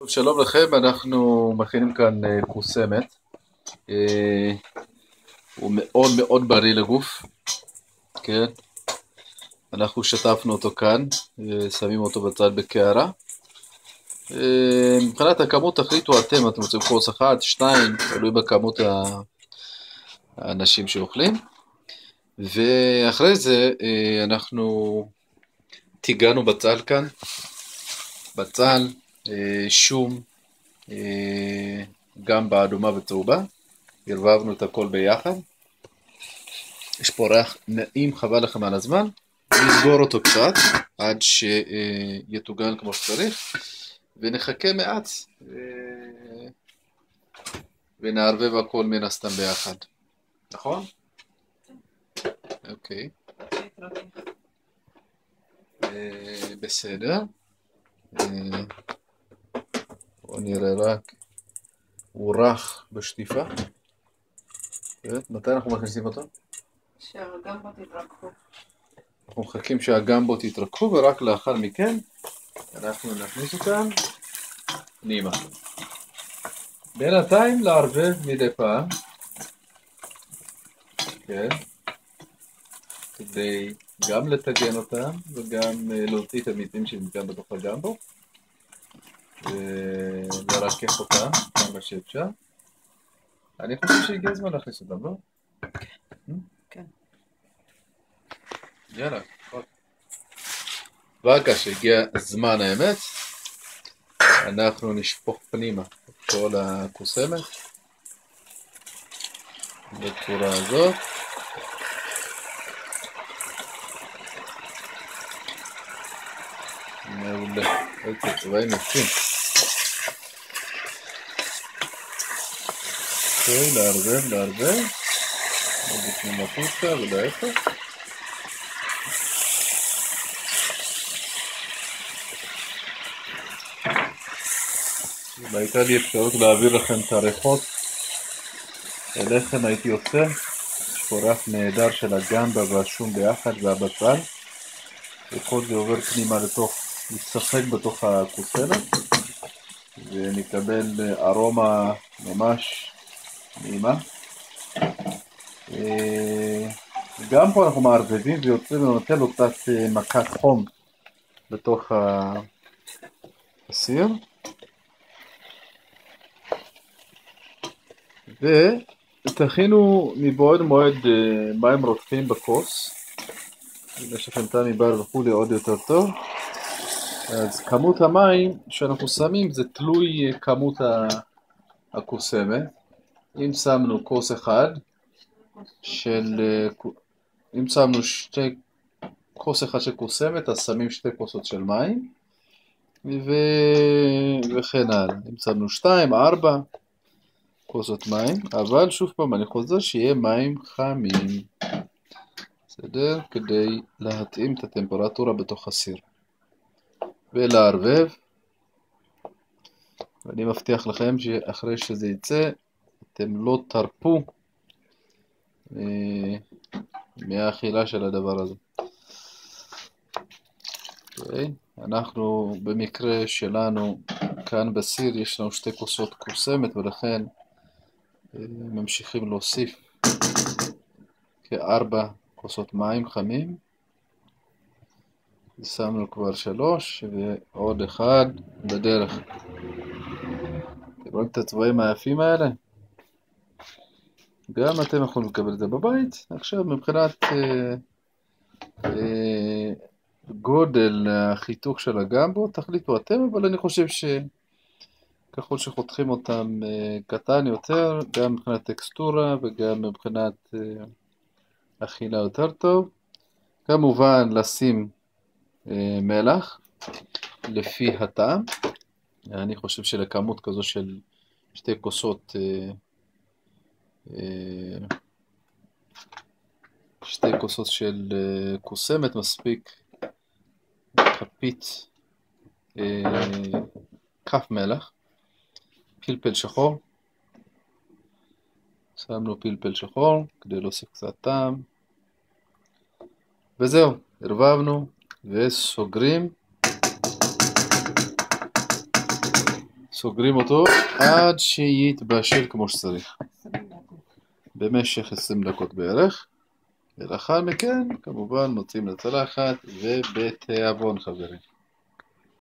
טוב, שלום לכם, אנחנו מכינים כאן קוסמת. הוא מאוד מאוד בריא לגוף, כן? אנחנו שטפנו אותו כאן, שמים אותו בצד בקערה. מבחינת הכמות תחליטו אתם רוצים כוס אחת, שתיים, תלוי בכמות האנשים שאוכלים. ואחרי זה אנחנו תיגענו בצל כאן, בצל, שום, גם באדומה וצהובה, ערבבנו את הכל ביחד. יש פה ריח נעים, חבל לכם על הזמן. נסגור אותו קצת עד שיתוגן כמו שצריך, ונחכה מעט ונערבב הכל מן הסתם ביחד, נכון? אוקיי, בסדר. בואו נראה רק, הוא רך בשטיפה. מתי אנחנו מכניסים אותו? שהגמבות יתרככו. אנחנו מחכים שהגמבות יתרככו, ורק לאחר מכן אנחנו נכניס אותם פנימה. בינתיים לערבב מדי פעם, כן, כדי גם לטגן אותם וגם להוציא את המיצים שנמצאים בתוך הגמבו ולרכך אותם כמה שאפשר. אני חושב שהגיע הזמן להכניס אותם, לא? כן. יאללה, ברגע שהגיע זמן האמת, אנחנו נשפוך פנימה את כל הקוסמת בצורה הזאת. מעולה, איזה צבעים יפים. אוקיי, לערבב, ובפנים החוצה ולהפך. אם הייתה לי אפשרות להעביר לכם את הריחות אליכם, הייתי עושה. יש פה ריח נהדר של הגמבה והשום ביחד והבצל, וכל זה עובר פנימה לתוך, משחק בתוך הקוסמת, ונקבל ארומה ממש נעימה. גם פה אנחנו מערבבים ויוצרים ונותן לו קצת מכת חום בתוך הסיר. ותכינו מבעוד מועד מים רותחים בכוס. אם יש לכם טעם מבעל וכולי עוד יותר טוב. אז כמות המים שאנחנו שמים זה תלוי כמות הקוסמת. אם שמנו כוס אחד אם שמנו כוס אחד של קוסמת, אז שמים 2 כוסות של מים, וכן הלאה. אם שמנו 2, 4 כוסות מים, אבל שוב פעם אני חוזר שיהיה מים חמים, בסדר? כדי להתאים את הטמפרטורה בתוך הסיר. ולערבב, ואני מבטיח לכם שאחרי שזה יצא, אתם לא תרפו מהאכילה של הדבר הזה. Okay. אנחנו במקרה שלנו כאן בסיר יש לנו 2 כוסות קוסמת, ולכן ממשיכים להוסיף כ4 כוסות מים חמים. שמנו כבר 3 ועוד 1 בדרך. אתם רואים את הצבעים היפים האלה? גם אתם יכולים לקבל את זה בבית. עכשיו מבחינת גודל החיתוך של הגמבו, תחליטו אתם, אבל אני חושב שככל שחותכים אותם קטן יותר, גם מבחינת טקסטורה וגם מבחינת אכילה יותר טוב. כמובן לשים מלח לפי הטעם. אני חושב שלכמות כזו של 2 כוסות 2 כוסות של קוסמת מספיק כפית כף מלח. פלפל שחור, שמנו פלפל שחור כדי להוסיף קצת טעם, וזהו, ערבבנו וסוגרים סוגרים אותו עד שיתבשל כמו שצריך, במשך 20 דקות בערך, ולאחר מכן כמובן מוצאים לצלחת ובתיאבון חברים.